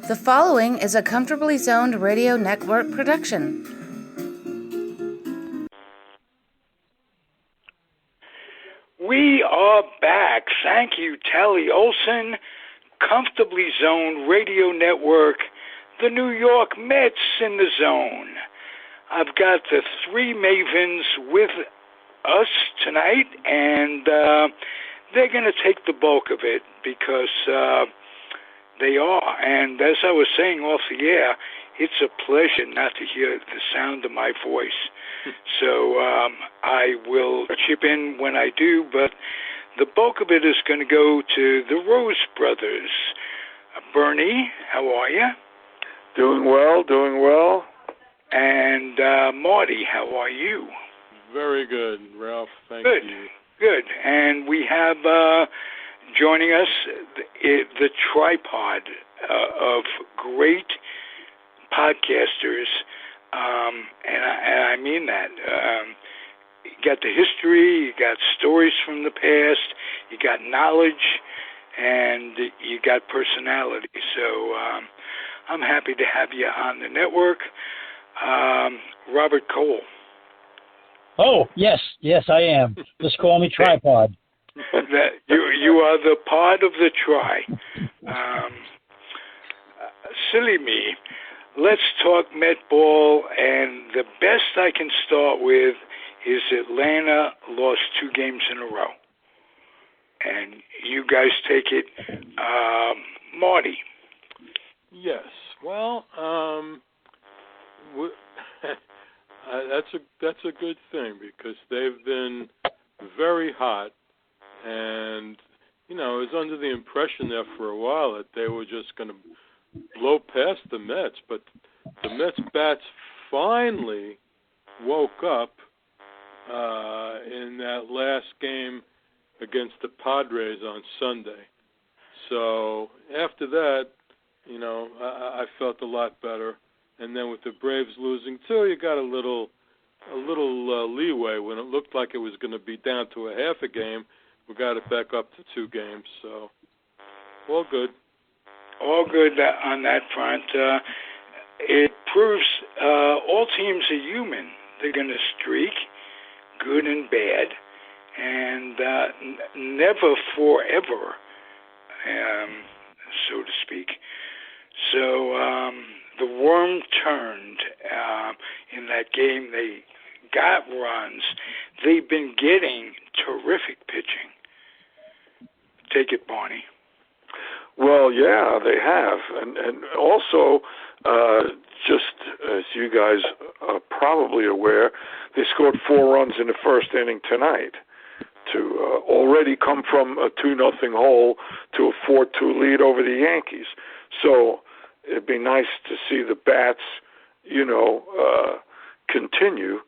The following is a Comfortably Zoned Radio Network production. We are back. Thank you, Tally Olson, Comfortably Zoned Radio Network, the New York Mets in the zone. I've got the three Mavens with us tonight, and they're going to take the bulk of it because they are. And as I was saying off the air, it's a pleasure not to hear the sound of my voice. So I will chip in when I do, but the bulk of it is going to go to the Rose brothers. Bernie, how are you? Doing well. And Marty, how are you? Very good, Ralph. Thank you. Good. And we have joining us the tripod of great podcasters, and I mean that. You got the history, you got stories from the past, you got knowledge, and you got personality. So I'm happy to have you on the network. Robert Cole. Oh, yes, I am. Just call me Tripod. You are the pod of the tri. Silly me. Let's talk Met ball, and the best I can start with is Atlanta lost 2 games in a row. And you guys take it. Marty. Yes. Well, that's a good thing because they've been very hot, and it was under the impression there for a while that they were just going to blow past the Mets, but the Mets bats finally woke up in that last game against the Padres on Sunday. So after that, I felt a lot better. And then with the Braves losing too, you got a little leeway. When it looked like it was going to be down to a half a game, we got it back up to 2 games. So all good. All good on that front. It proves all teams are human. They're going to streak, good and bad, and never forever, so to speak. So the worm turned in that game. They got runs. They've been getting terrific pitching. Take it, Barney. Well, yeah, they have. And also, just as you guys are probably aware, they scored 4 runs in the first inning tonight to already come from a 2-0 hole to a 4-2 lead over the Yankees. So it'd be nice to see the bats, continue.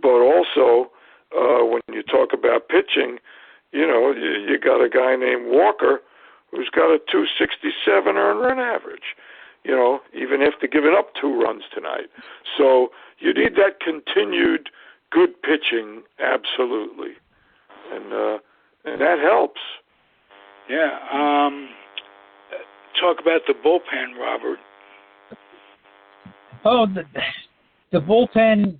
But also, when you talk about pitching, you got a guy named Walker who's got a 267 earned run average, even after giving up 2 runs tonight. So you need that continued good pitching, absolutely. And that helps. Yeah. Talk about the bullpen, Robert. Oh, the bullpen,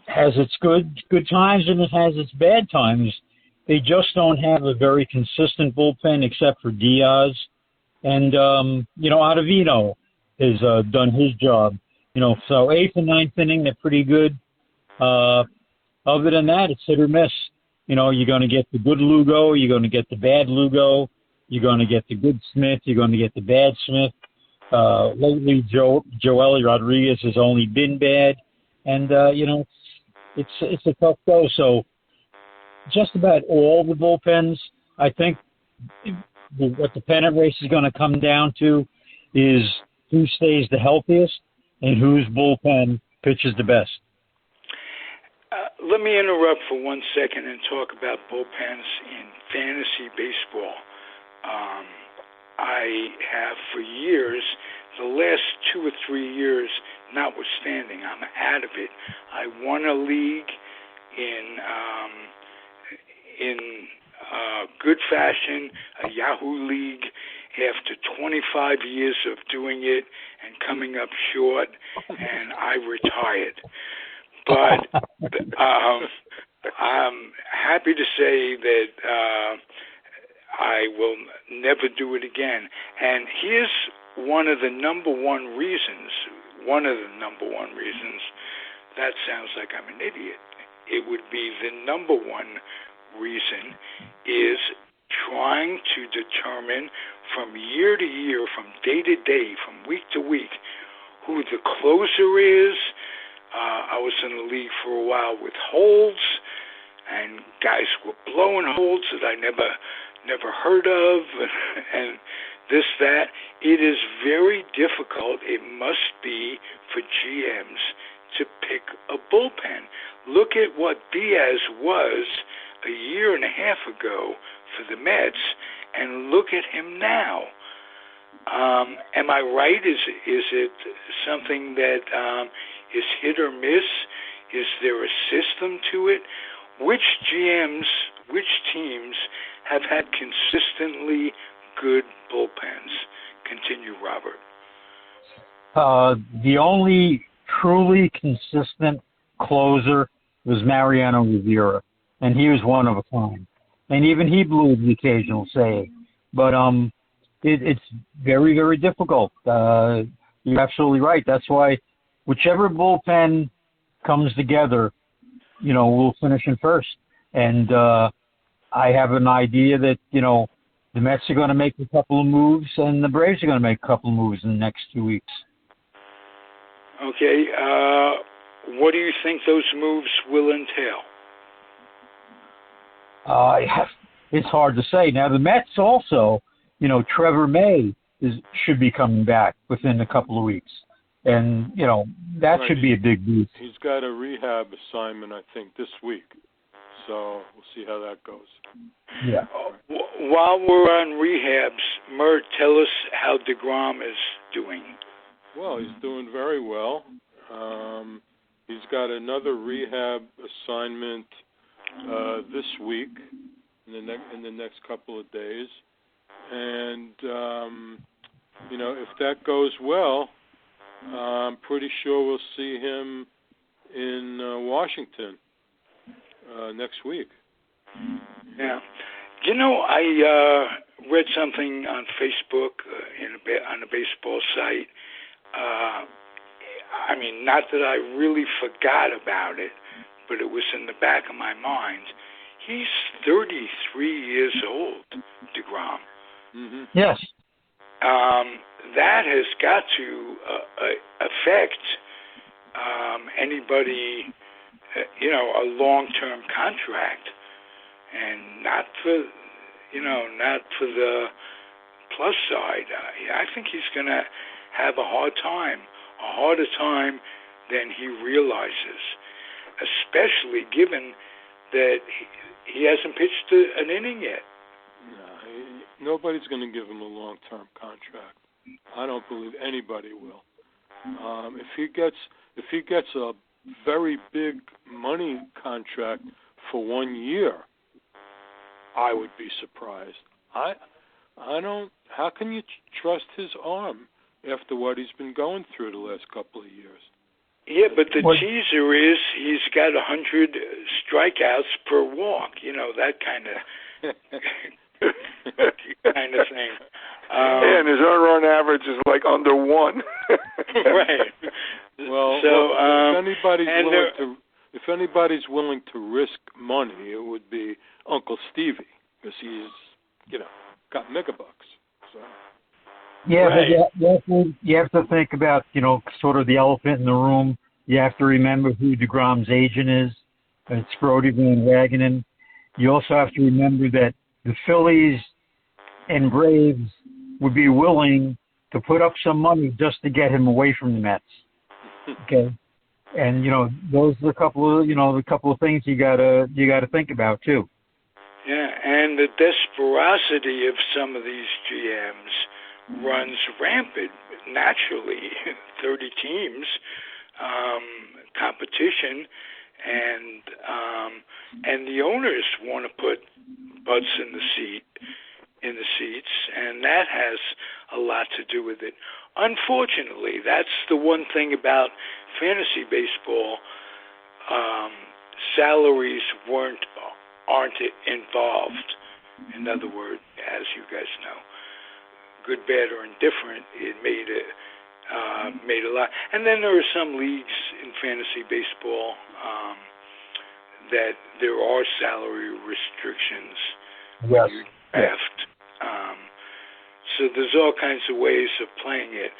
has its good times and it has its bad times. They just don't have a very consistent bullpen except for Diaz. And, Ottavino has done his job. So 8th and 9th inning, they're pretty good. Other than that, it's hit or miss. You're going to get the good Lugo, you're going to get the bad Lugo, you're going to get the good Smith, you're going to get the bad Smith. Lately, Joely Rodriguez has only been bad. And, it's a tough go. So, just about all the bullpens, I think what the pennant race is going to come down to is who stays the healthiest and whose bullpen pitches the best. Let me interrupt for 1 second and talk about bullpens in fantasy baseball. I have for years, the last 2 or 3 years notwithstanding, I'm out of it. I won a league in good fashion, a Yahoo League, after 25 years of doing it and coming up short, and I retired. But I'm happy to say that I will never do it again. And here's one of the number one reasons. That sounds like I'm an idiot. It would be the number one reason is trying to determine from year to year, from day to day, from week to week, who the closer is. I was in the league for a while with holds, and guys were blowing holds that I never heard of, and this, that. It is very difficult. It must be for GMs to pick a bullpen. Look at what Diaz was a year and a half ago for the Mets, and look at him now. Am I right? Is it something that is hit or miss? Is there a system to it? Which GMs, which teams have had consistently good bullpens? Continue, Robert. The only truly consistent closer was Mariano Rivera, and he was one of a kind. And even he blew the occasional save. But it's very, very difficult. You're absolutely right. That's why whichever bullpen comes together, we'll finish in first. And I have an idea that, the Mets are going to make a couple of moves and the Braves are going to make a couple of moves in the next 2 weeks. Okay. What do you think those moves will entail? It's hard to say. Now, the Mets also, Trevor May should be coming back within a couple of weeks. And, that should be a big boost. He's got a rehab assignment, I think, this week. So we'll see how that goes. Yeah. While we're on rehabs, Mert, tell us how DeGrom is doing. Well, he's doing very well. He's got another rehab assignment this week, in the next couple of days. And, if that goes well, I'm pretty sure we'll see him in Washington next week. Yeah. I read something on Facebook on a baseball site. Not that I really forgot about it, but it was in the back of my mind. He's 33 years old, DeGrom. Mm-hmm. Yes. That has got to affect anybody, a long-term contract, and not for the plus side. I think he's going to have a harder time than he realizes, especially given that he hasn't pitched an inning yet. No, nobody's going to give him a long-term contract. I don't believe anybody will. If he gets a very big money contract for 1 year, I would be surprised. I don't. How can you trust his arm after what he's been going through the last couple of years? Yeah, but the teaser is he's got 100 strikeouts per walk. That kind of thing. And his earned run average is like under 1. Right. Well, if anybody's willing to risk money, it would be Uncle Stevie, because he's, got megabucks. So. Yeah, right. But you have to think about, sort of the elephant in the room. You have to remember who DeGrom's agent is. It's Brody Van Wagenen. You also have to remember that the Phillies and Braves would be willing to put up some money just to get him away from the Mets. Okay, and those are a couple of things you gotta think about too. Yeah, and the desperosity of some of these GMs runs rampant naturally. 30 teams, competition, and the owners want to put butts in the seat in the seats, and that has a lot to do with it. Unfortunately, that's the one thing about fantasy baseball. Salaries aren't involved. In other words, as you guys know, good, bad, or indifferent, it made a lot. And then there are some leagues in fantasy baseball that there are salary restrictions when you draft. So there's all kinds of ways of playing it.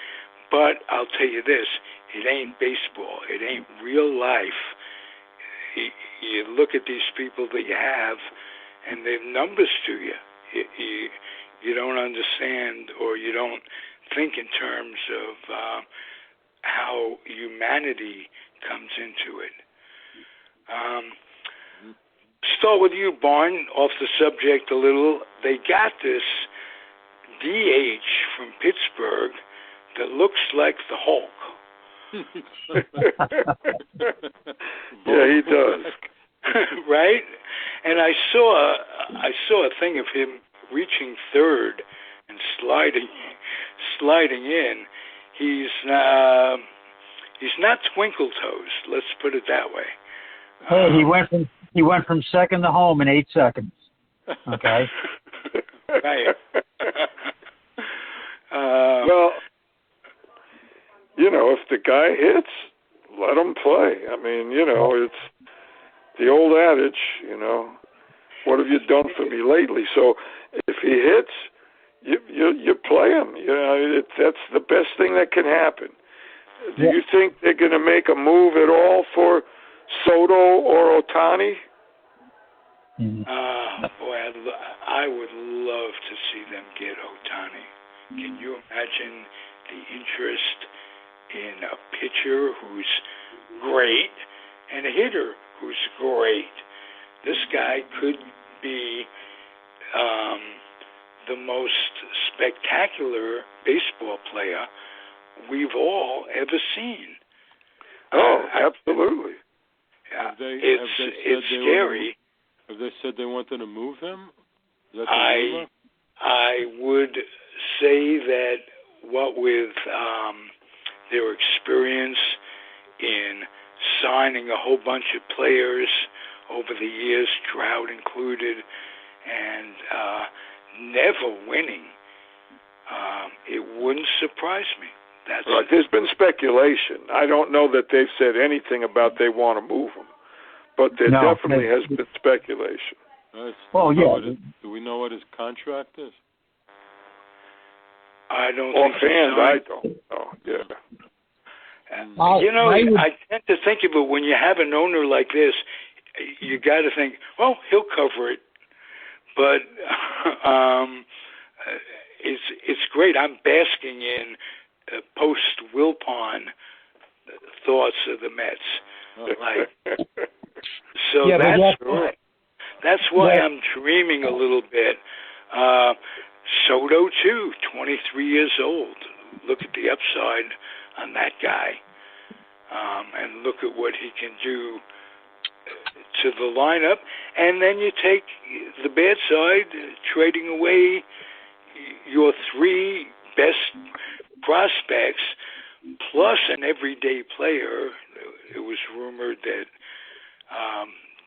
But I'll tell you this, it ain't baseball. It ain't real life. You look at these people that you have, and they're numbers to you. You don't understand, or you don't think in terms of how humanity comes into it. Start with you, Barn, off the subject a little. They got this DH from Pittsburgh that looks like the Hulk. Yeah, he does. Right? And I saw a thing of him reaching third and sliding in. He's not Twinkle Toes. Let's put it that way. Hey, he went from second to home in 8 seconds. Okay. Right. Well, if the guy hits, let him play. I mean, it's the old adage, what have you done for me lately? So if he hits, you play him. That's the best thing that can happen. Do you think they're going to make a move at all for Soto or Ohtani? Boy, I would love to see them get Ohtani. Can you imagine the interest in a pitcher who's great and a hitter who's great? This guy could be the most spectacular baseball player we've all ever seen. Oh, absolutely. It's scary. Have they said they wanted to move him? Is that the rumor? I would say that what with their experience in signing a whole bunch of players over the years, Trout included, and never winning, it wouldn't surprise me. Right. There's been speculation. I don't know that they've said anything about they want to move him, but there definitely has been speculation. Do we know what his contract is? I don't think offhand, I don't know. Yeah. I tend to think of it when you have an owner like this, you got to think, well, he'll cover it. But it's great. I'm basking in post-Wilpon thoughts of the Mets. That's why I'm dreaming a little bit. Soto, too, 23 years old. Look at the upside on that guy. And look at what he can do to the lineup. And then you take the bad side, trading away your 3 best prospects, plus an everyday player. It was rumored that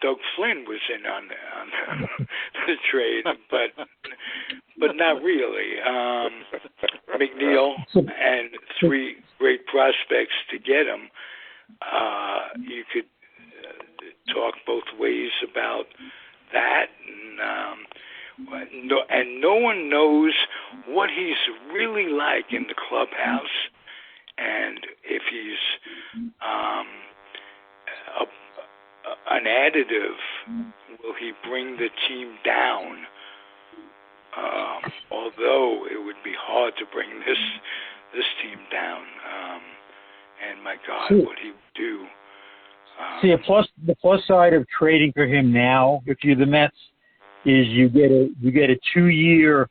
Doug Flynn was in on the trade, but not really. McNeil and 3 great prospects to get him. You could talk both ways about that, and no one knows what he's really like in the clubhouse, and if he's an additive, will he bring the team down? Although it would be hard to bring this team down, and my God, what he would do. The plus side of trading for him now, if you're the Mets, is you get a 2-year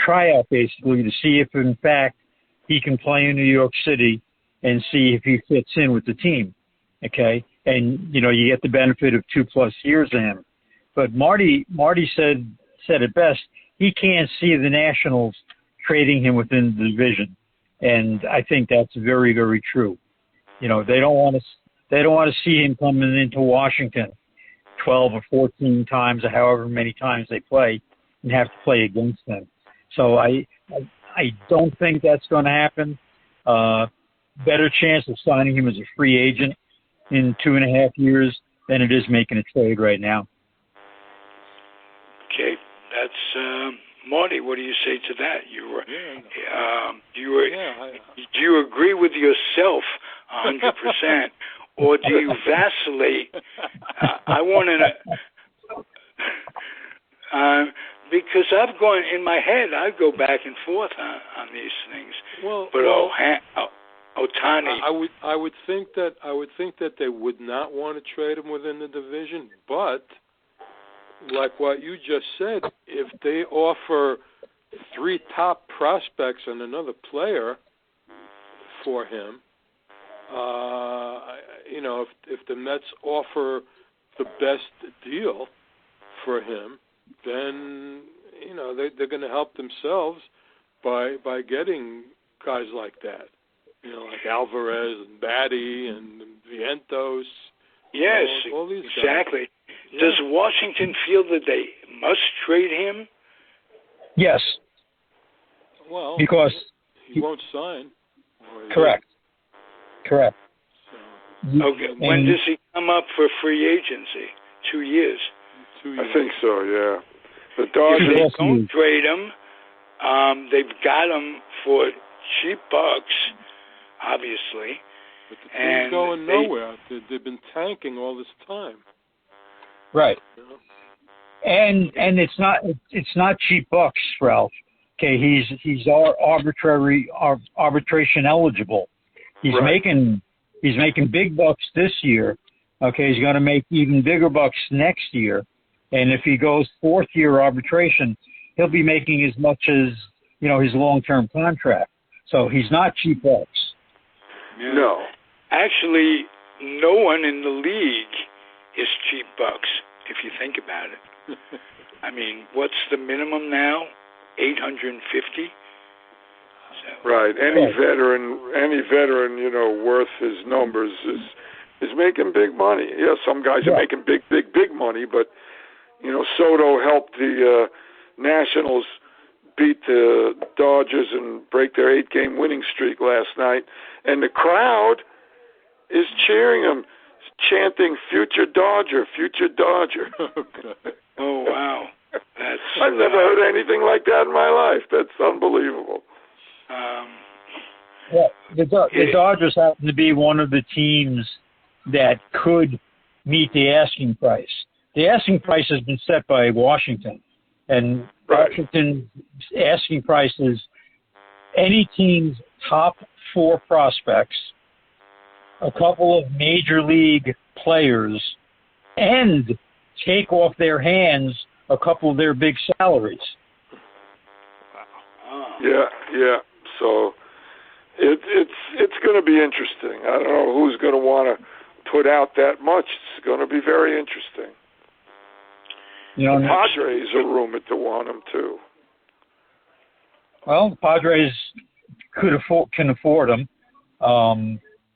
tryout basically to see if in fact he can play in New York City and see if he fits in with the team. Okay, and you get the benefit of 2+ years of him. But Marty said it best. he can't see the Nationals trading him within the division, and I think that's very, very true. You know, they don't want to see him coming into Washington 12 or 14 times or however many times they play and have to play against them. So I don't think that's going to happen. Better chance of signing him as a free agent in 2.5 years than it is making a trade right now. Okay, that's Marty. What do you say to that? Do you agree with yourself 100%, or do you vacillate? I want to know. Because I've gone in my head, I go back and forth on these things. But Ohtani, I would think that they would not want to trade him within the division. But like what you just said, if they offer 3 top prospects and another player for him, you know, if the Mets offer the best deal for him, then, you know, they're going to help themselves by getting guys like that. You know, like Alvarez and Batty and Vientos. Yes, you know, all these exactly. guys. Yeah. Does Washington feel that they must trade him? Yes. Well, because he won't sign. Correct. Correct. So, okay. When does he come up for free agency? 2 years. 2 years. I think so, yeah. The Dodgers. If they don't trade him, they've got him for cheap bucks, obviously. But the team's going nowhere. They've been tanking all this time. Right. You know? And it's not cheap bucks, Ralph. Okay, he's arbitration eligible. He's making big bucks this year. Okay, he's going to make even bigger bucks next year. And if he goes 4th year arbitration, he'll be making as much as, you know, his long-term contract. So he's not cheap bucks. Yeah. No. Actually, no one in the league is cheap bucks, if you think about it. I mean, what's the minimum now? 850? So. Right. Any veteran, you know, worth his numbers is making big money. Yeah, some guys are making big money, but, you know, Soto helped the Nationals beat the Dodgers and break their 8-game winning streak last night, and the crowd is cheering him, chanting "Future Dodger, Future Dodger." Okay. Oh wow, I've never heard anything like that in my life. That's unbelievable. The Dodgers happen to be one of the teams that could meet the asking price. The asking price has been set by Washington, and Washington's asking price is any team's top 4 prospects, a couple of major league players, and take off their hands a couple of their big salaries. Yeah. So it's going to be interesting. I don't know who's going to want to put out that much. It's going to be very interesting. You know, the Padres are rumored to want him too. Well, the Padres can afford him.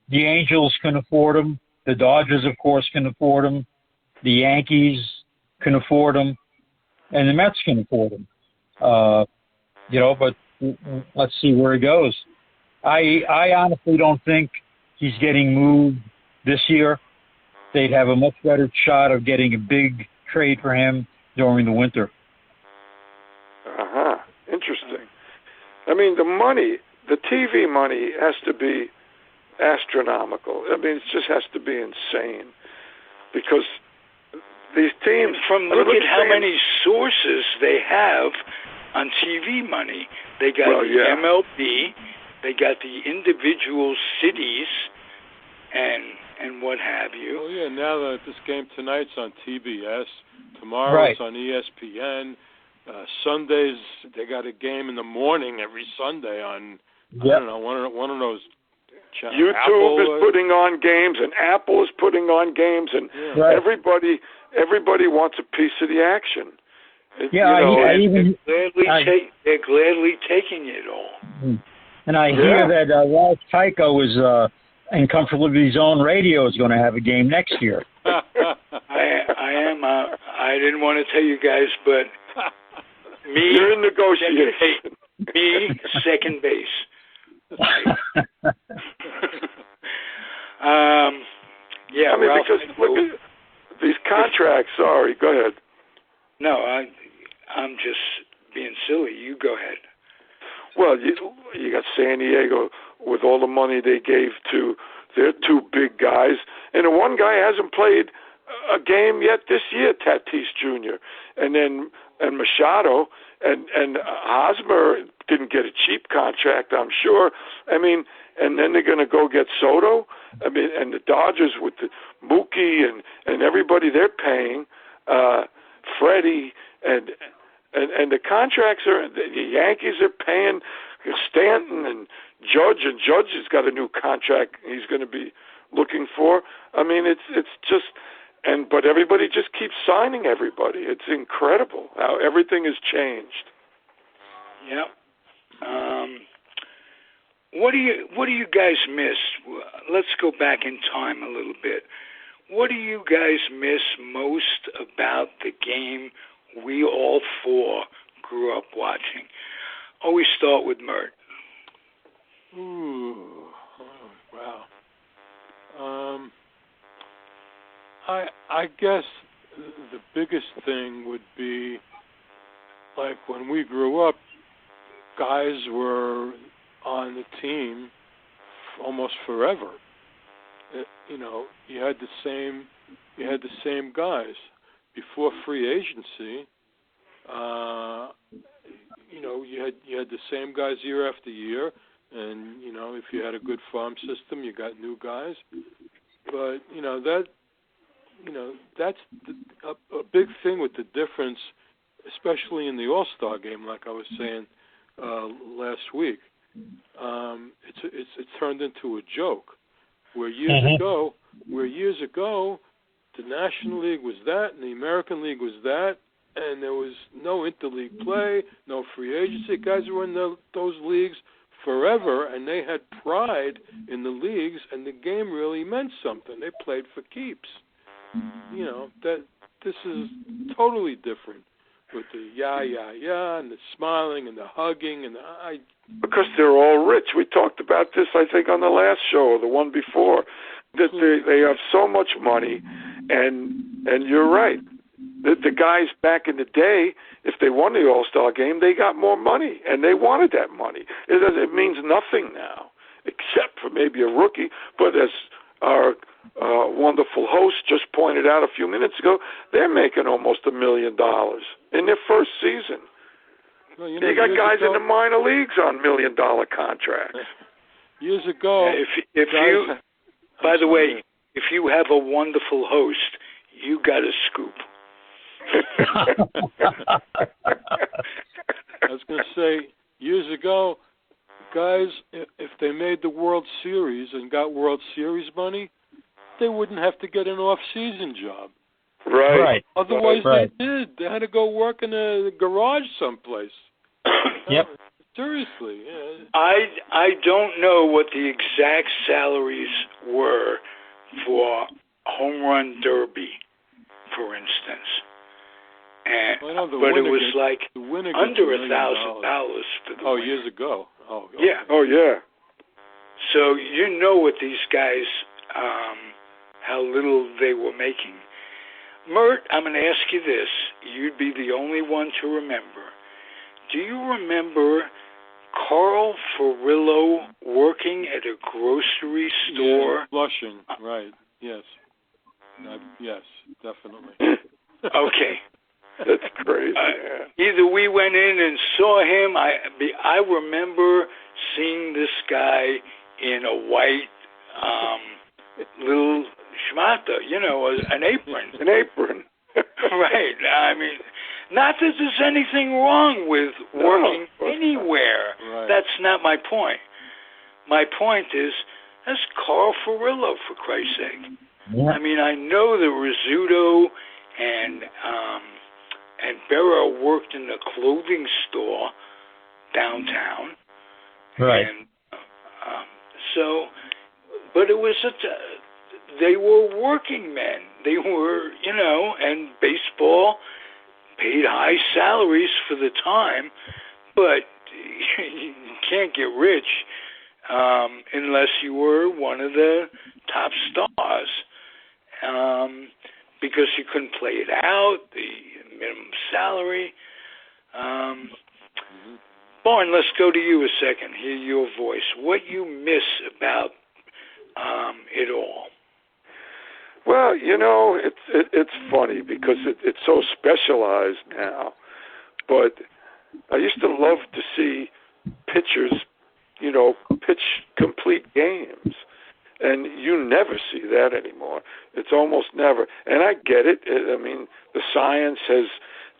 The Angels can afford him. The Dodgers, of course, can afford him. The Yankees can afford him, and the Mets can afford him. You know, but let's see where he goes. I honestly don't think he's getting moved this year. They'd have a much better shot of getting a big trade for him during the winter. Interesting. I mean, the money, the TV money has to be astronomical. I mean, it just has to be insane because these teams. Look at how many sources they have on TV money. They got the MLB, they got the individual cities, and what have you. Oh yeah, now that this game tonight's on TBS, tomorrow it's on ESPN. Sundays they got a game in the morning every Sunday on I don't know one of those. YouTube Apple, is putting on games, and Apple is putting on games, and everybody wants a piece of the action. they're gladly taking it all. And I hear that Ralph Tyko is in Comfortably Zoned Radio is going to have a game next year. I am. I didn't want to tell you guys, but you're in negotiation. Me, second base. Yeah, I mean, Ralph, because look at these contracts. Sorry, go ahead. No, I'm just being silly. You go ahead. Well, you got San Diego with all the money they gave to their two big guys, and the one guy hasn't played a game yet this year, Tatis Jr. And Machado and Hosmer didn't get a cheap contract, I'm sure. I mean, and then they're going to go get Soto. I mean, and the Dodgers with the Mookie and everybody they're paying, Freddie and the contracts are, the Yankees are paying Stanton and Judge has got a new contract he's going to be looking for. I mean, it's just, but everybody just keeps signing everybody. It's incredible how everything has changed. Yeah. What do you guys miss? Let's go back in time a little bit. What do you guys miss most about the game we all four grew up watching? Always start with Mert. Ooh, wow. I guess the biggest thing would be, like, when we grew up, guys were on the team almost forever. You had the same guys before free agency. You had the same guys year after year, and if you had a good farm system, you got new guys. But that's a big thing with the difference, especially in the All-Star game, like I was saying last week. It's turned into a joke. Where years ago, the National League was that, and the American League was that, and there was no interleague play, no free agency. Guys were in those leagues forever, and they had pride in the leagues, and the game really meant something. They played for keeps. That this is totally different with the and the smiling and the hugging and because they're all rich. We talked about this, I think, on the last show or the one before, that they have so much money, and you're right. The guys back in the day, if they won the All-Star game, they got more money, and they wanted that money. It means nothing now, except for maybe a rookie. But as our wonderful host just pointed out a few minutes ago, they're making almost $1 million in their first season. Well, you got guys in the minor leagues on $1 million contracts. Years ago, by the way, if you have a wonderful host, you got a scoop. I was going to say, years ago, guys, if they made the World Series and got World Series money, they wouldn't have to get an off-season job. Right. Otherwise, they did. They had to go work in a garage someplace. Yep. Seriously. Yeah. I don't know what the exact salaries were for home run derby, for instance. But it was like under $1,000 for the winner. Years ago. Yeah. Oh, yeah. So you know what these guys, how little they were making. Mert, I'm going to ask you this. You'd be the only one to remember. Do you remember Carl Furillo working at a grocery store? Yeah, Flushing, right. Yes. Yes, definitely. Okay. That's crazy. Either we went in and saw him. I remember seeing this guy in a white little schmata, an apron. An apron. Right. I mean, not that there's anything wrong with working anywhere. Right. That's not my point. My point is, that's Carl Furillo, for Christ's sake. Yeah. I mean, I know the Rizzuto and and Berra worked in a clothing store downtown. Right. And but it was they were working men. They were, and baseball paid high salaries for the time, but you can't get rich unless you were one of the top stars, because you couldn't play it out, the minimum salary. Barn, let's go to you a second, hear your voice. What you miss about it all? Well, it's funny because it's so specialized now. But I used to love to see pitchers, pitch complete games. And you never see that anymore. It's almost never. And I get it. I mean, the science has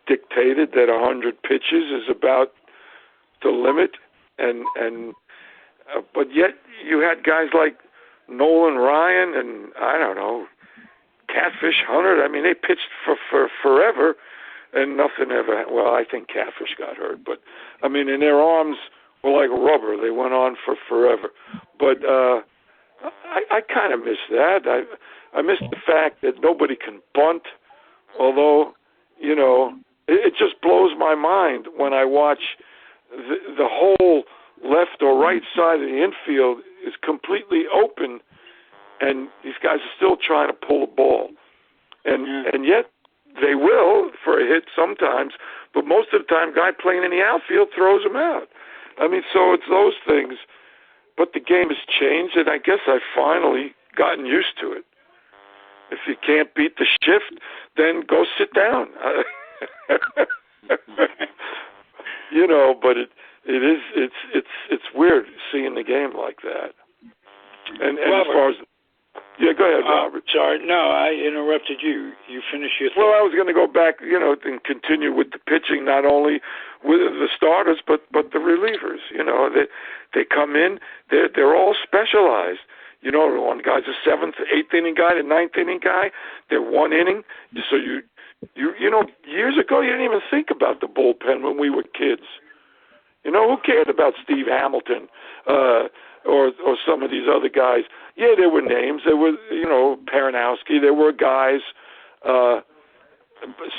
dictated that 100 pitches is about the limit. But yet you had guys like Nolan Ryan and, I don't know, Catfish Hunter. I mean, they pitched for forever, and nothing ever. Well, I think Catfish got hurt, but I mean, and their arms were like rubber. They went on for forever. But I kind of miss that. I miss the fact that nobody can bunt. Although, it just blows my mind when I watch the whole left or right side of the infield is completely open, and these guys are still trying to pull a ball. And yet they will for a hit sometimes, but most of the time, guy playing in the outfield throws them out. I mean, so it's those things. But the game has changed, and I guess I've finally gotten used to it. If you can't beat the shift, then go sit down. But it's weird seeing the game like that. And as far as go ahead, Robert. Sorry, no, I interrupted you. You finish your thought. Well, I was going to go back, and continue with the pitching, not only with the starters, but the relievers. They come in, they're all specialized. One guy's a seventh, eighth inning guy, the ninth inning guy. They're one inning. So you years ago you didn't even think about the bullpen when we were kids. Who cared about Steve Hamilton or some of these other guys? Yeah, there were names. There were, Paranowski. There were guys.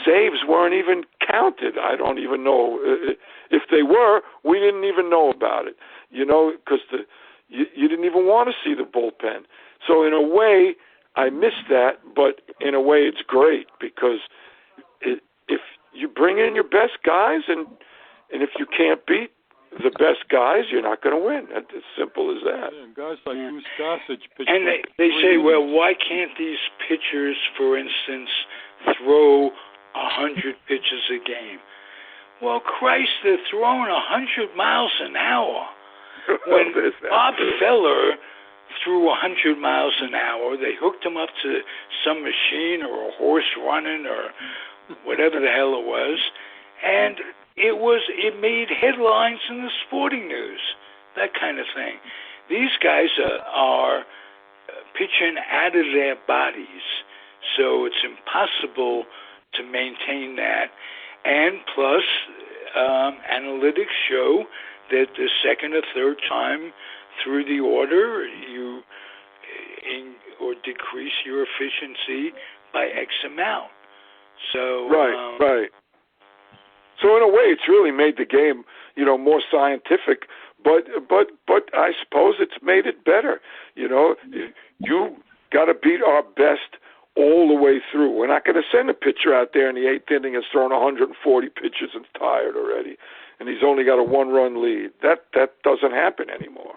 Saves weren't even counted. I don't even know. If they were, we didn't even know about it, because you didn't even want to see the bullpen. So in a way, I miss that, but in a way it's great because if you bring in your best guys and if you can't beat the best guys, you're not going to win. It's as simple as that. Yeah, and guys like Ustasic pitch. And they say, well, why can't these pitchers, for instance, throw 100 pitches a game? Well, Christ, they're throwing 100 miles an hour. When Bob Feller threw 100 miles an hour, they hooked him up to some machine or a horse running or whatever the hell it was, and it made headlines in the sporting news, that kind of thing. These guys are pitching out of their bodies, so it's impossible to maintain that. And plus, analytics show that the second or third time through the order, you or decrease your efficiency by X amount. So right. So in a way, it's really made the game, more scientific. But I suppose it's made it better. You got to beat our best all the way through. We're not going to send a pitcher out there in the eighth inning and thrown 140 pitches and tired already, and he's only got a one-run lead. That doesn't happen anymore.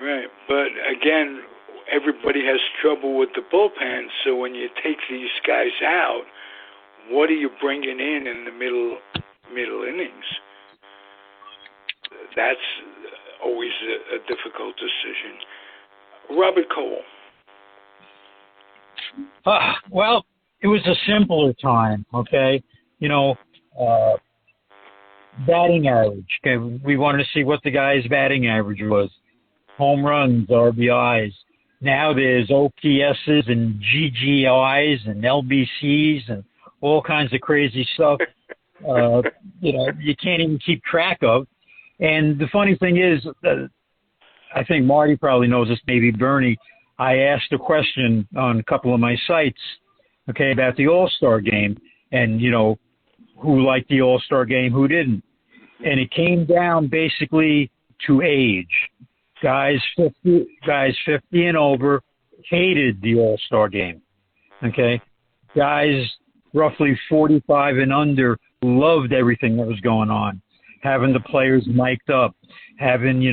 Right, but again, everybody has trouble with the bullpen. So when you take these guys out, what are you bringing in the middle innings? That's always a difficult decision. Robert Cole. Well, it was a simpler time, okay? Batting average. Okay, we wanted to see what the guy's batting average was. Home runs, RBIs. Now there's OPSs and GGIs and LBCs and all kinds of crazy stuff. you can't even keep track of. And the funny thing is, I think Marty probably knows this, maybe Bernie. I asked a question on a couple of my sites, okay, about the All-Star game and, who liked the All-Star game, who didn't. And it came down basically to age. Guys 50 and over hated the All-Star game, okay? Guys roughly 45 and under loved everything that was going on, having the players mic'd up, having,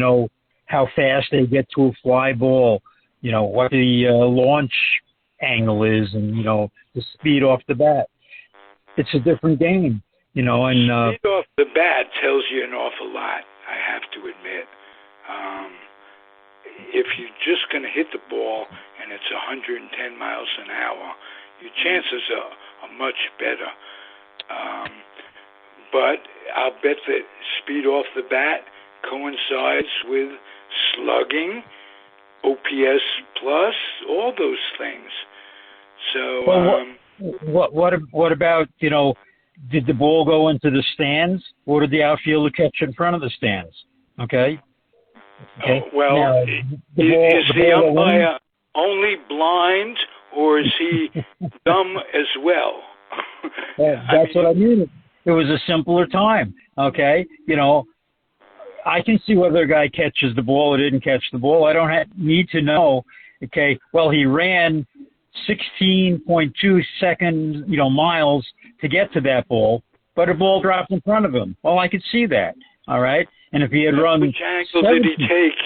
how fast they get to a fly ball, what the launch angle is, and, the speed off the bat. It's a different game, and... speed off the bat tells you an awful lot, I have to admit. If you're just going to hit the ball and it's 110 miles an hour, your chances are much better. But I'll bet that speed off the bat coincides with slugging, OPS plus, all those things. So, well, what about, did the ball go into the stands, or did the outfielder catch in front of the stands? Okay. Well, now, is the umpire only blind, or is he dumb as well? That's what I mean. It was a simpler time, okay? I can see whether a guy catches the ball or didn't catch the ball. I don't need to know, okay, well, he ran 16.2 seconds, miles to get to that ball, but a ball dropped in front of him. Well, I could see that, all right? And if he had run... Which angle did he take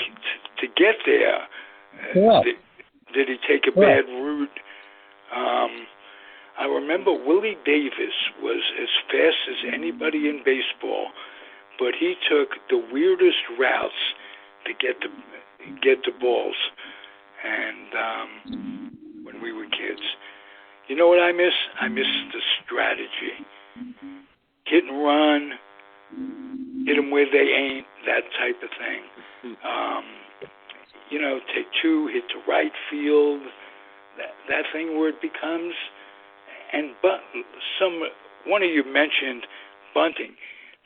to get there? Yeah. Did he take a bad route? I remember Willie Davis was as fast as anybody in baseball, but he took the weirdest routes to get the balls. And when we were kids, you know what I miss? I miss the strategy. Hit and run, hit them where they ain't, that type of thing. Take two, hit to right field, that thing where it becomes, one of you mentioned bunting.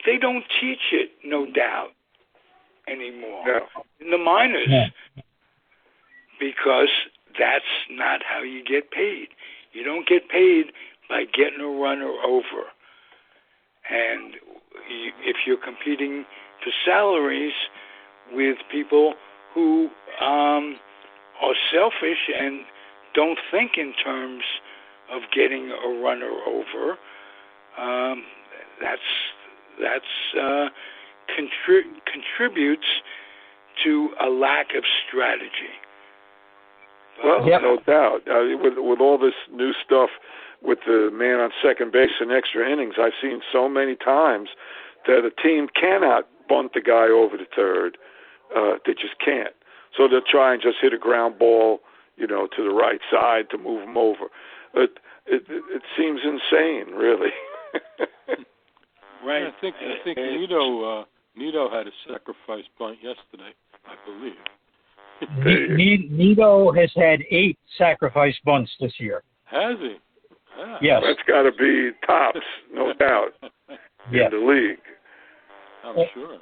They don't teach it, no doubt, anymore in the minors, because that's not how you get paid. You don't get paid by getting a runner over. And if you're competing for salaries with people who are selfish and don't think in terms of getting a runner over, contributes to a lack of strategy. Well, no doubt. With all this new stuff with the man on second base and extra innings, I've seen so many times that a team cannot bunt the guy over to third. They just can't. So they'll try and just hit a ground ball, to the right side to move him over. It seems insane, really. Right. I think Nito had a sacrifice bunt yesterday, I believe. Nito has had 8 sacrifice bunts this year. Has he? Ah. Yes. That's got to be tops, no doubt, in the league. I'm sure.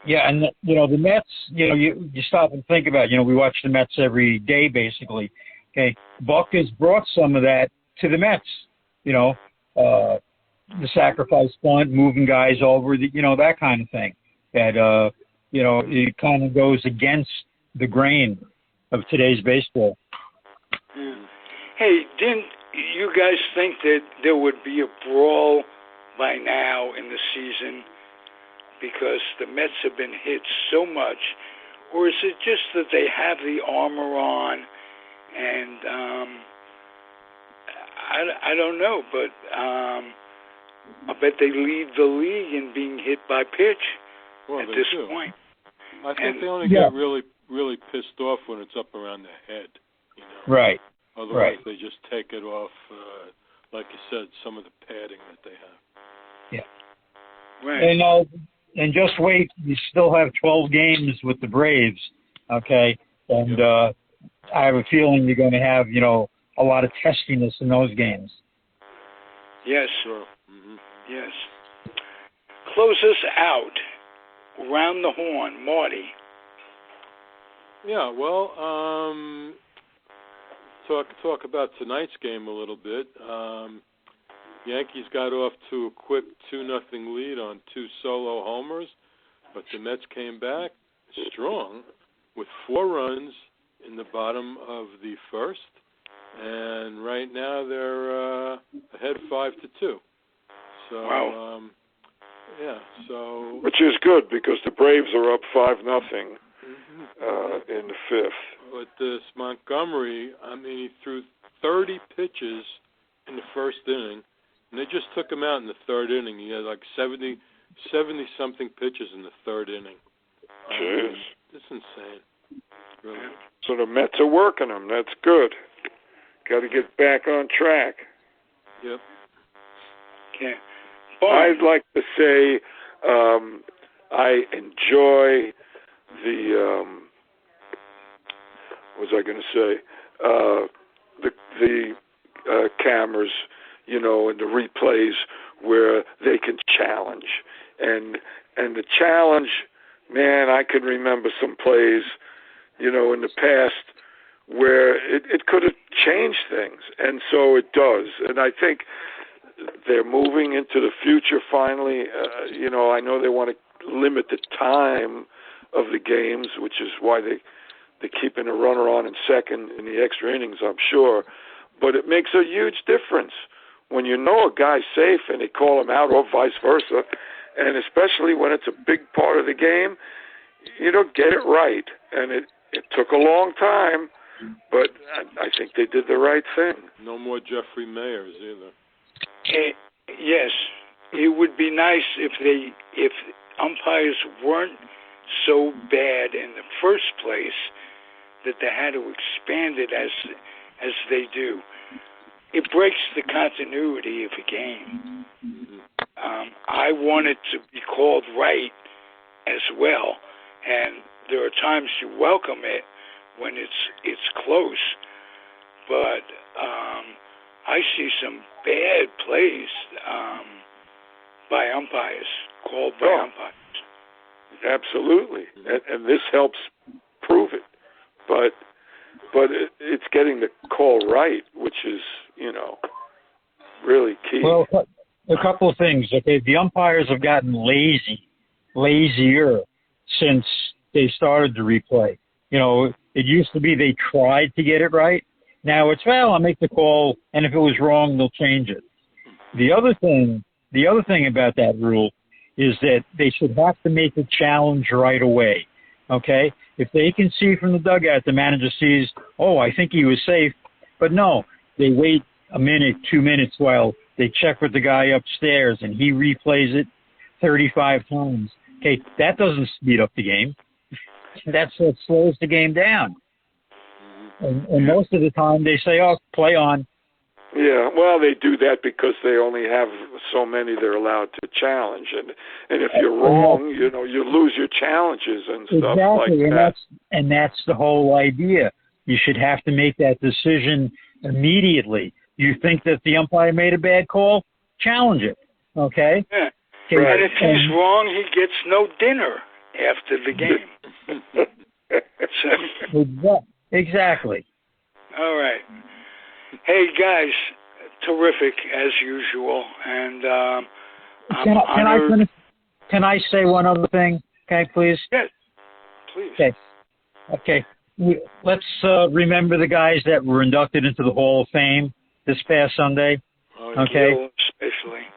Yeah, and the Mets, you stop and think about, we watch the Mets every day, basically. Okay, Buck has brought some of that to the Mets, the sacrifice bunt, moving guys over, that kind of thing. That, it kind of goes against the grain of today's baseball. Hey, didn't you guys think that there would be a brawl by now in the season because the Mets have been hit so much? Or is it just that they have the armor on and I don't know, but I bet they lead the league in being hit by pitch at this point. I think they only get really, really pissed off when it's up around their head. Right. Otherwise, they just take it off, like you said, some of the padding that they have. Yeah. Right. And just wait, you still have 12 games with the Braves, okay? And I have a feeling you're going to have, a lot of testiness in those games. Yes. Sure. Mm-hmm. Yes. close us out. Round the horn, Marty. Yeah, well, talk about tonight's game a little bit. Yankees got off to a quick 2-0 lead on 2 solo homers, but the Mets came back strong with 4 runs in the bottom of the first, and right now they're ahead 5-2. So, wow. Which is good because the Braves are up 5-0 in the fifth. But this Montgomery, I mean, he threw 30 pitches in the first inning, and they just took him out in the third inning. He had like 70-something pitches in the third inning. Jeez. It's insane. Really. So the Mets are working him. That's good. Got to get back on track. Yep. Yeah. I'd like to say I enjoy the what was I going to say? The cameras, and the replays where they can challenge, and the challenge, man, I can remember some plays, in the past where it could have changed things, and so it does, and I think they're moving into the future finally. I know they want to limit the time of the games, which is why they're keeping a runner on in second in the extra innings, I'm sure. But it makes a huge difference when you know a guy's safe and they call him out, or vice versa, and especially when it's a big part of the game, get it right. And it took a long time, but I think they did the right thing. No more Jeffrey Mayers either. Yes, it would be nice if umpires weren't so bad in the first place that they had to expand it as they do. It breaks the continuity of a game. I want it to be called right as well, and there are times you welcome it when it's close, but I see some bad plays by umpires, called by umpires. Absolutely, and this helps prove it. But it's getting the call right, which is, really key. Well, a couple of things. Okay, the umpires have gotten lazier since they started the replay. It used to be they tried to get it right. Now it's, I'll make the call, and if it was wrong, they'll change it. The other thing about that rule is that they should have to make a challenge right away. Okay? If they can see from the dugout, the manager sees, I think he was safe, but no, they wait a minute, 2 minutes while they check with the guy upstairs, and he replays it 35 times. Okay, that doesn't speed up the game. That's what slows the game down. And most of the time they say, play on. Yeah, well, they do that because they only have so many they're allowed to challenge. And if you're wrong, you lose your challenges and stuff like that. And that's the whole idea. You should have to make that decision immediately. You think that the umpire made a bad call? Challenge it, okay? Yeah. Right. And if he's wrong, he gets no dinner after the game. Exactly. All right. Hey, guys, terrific as usual. And Can I say one other thing? Okay, please? Yes, please. Okay. Let's remember the guys that were inducted into the Hall of Fame this past Sunday. Okay. Gil especially.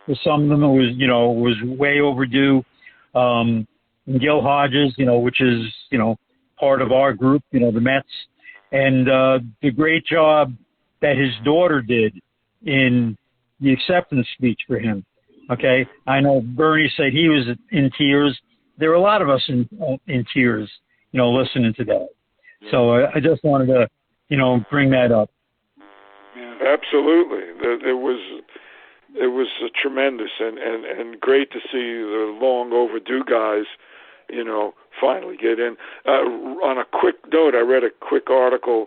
For some of them, it was way overdue. Gil Hodges, which is, part of our group, the Mets, and the great job that his daughter did in the acceptance speech for him. Okay, I know Bernie said he was in tears. There were a lot of us in tears, listening to that. Yeah. So I just wanted to, bring that up. Yeah. Absolutely, it was tremendous and great to see the long overdue guys, finally get in. On a quick note, I read a quick article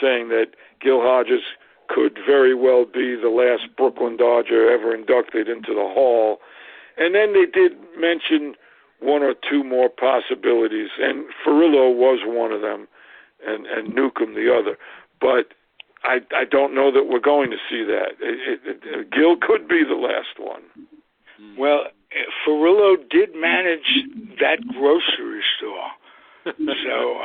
saying that Gil Hodges could very well be the last Brooklyn Dodger ever inducted into the Hall, And then they did mention one or two more possibilities, and Furillo was one of them, and Newcomb the other. But I don't know that we're going to see that. Gill could be the last one. Well, Furillo did manage that grocery store. So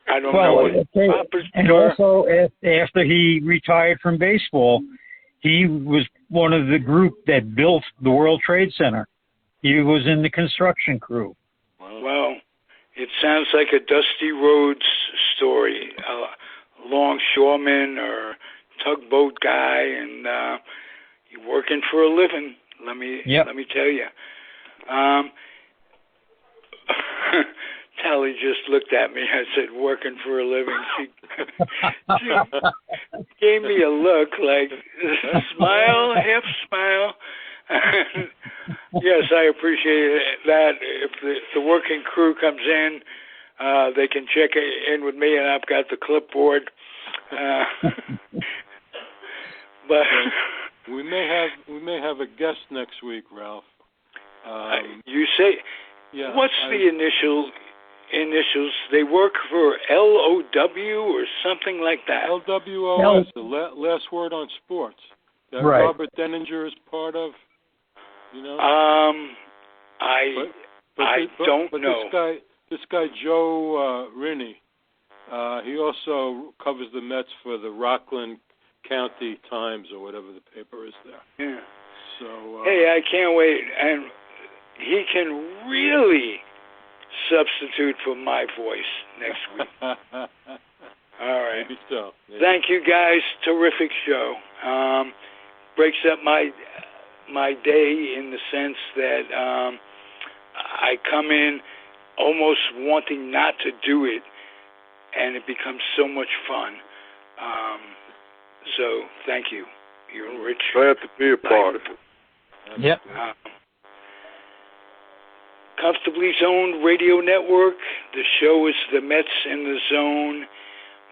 I don't know what Papa's and store. also, after he retired from baseball, he was one of the group that built the World Trade Center. He was in the construction crew. Well, it sounds like a Dusty Rhodes story. A longshoreman or tugboat guy, and you're working for a living. Let me tell you. Tally just looked at me. I said, "Working for a living." She gave me a look, like smile, half smile. Yes, I appreciate that. If the working crew comes in, they can check in with me, and I've got the clipboard. But we may have a guest next week, Ralph. You say, yeah, what's the initials? They work for LOW or something like that. LWOS, the last word on sports. That right. Robert Denninger is part of. You know. I don't know. This guy Joe Rinnie, he also covers the Mets for the Rockland County Times or whatever the paper is there. Yeah. So. Hey, I can't wait, and he can really substitute for my voice next week. All right. Maybe so. Thank you, guys. Terrific show. Breaks up my day in the sense that I come in almost wanting not to do it, and it becomes so much fun. So thank you. You're rich. Glad to be a part of it. Yep. Comfortably Zoned Radio Network. The show is The Mets in the Zone.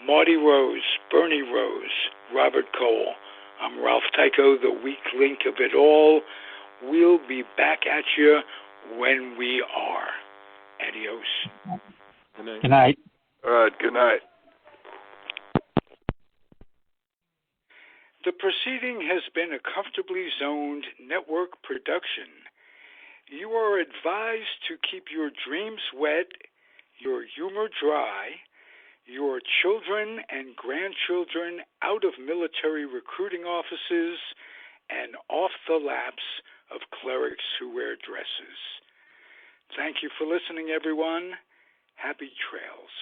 Marty Rose, Bernie Rose, Robert Cole. I'm Ralph Tyko, the weak link of it all. We'll be back at you when we are. Adios. Good night. Good night. All right, good night. The proceeding has been a Comfortably Zoned network production. You are advised to keep your dreams wet, your humor dry, your children and grandchildren out of military recruiting offices, and off the laps of clerics who wear dresses. Thank you for listening, everyone. Happy trails.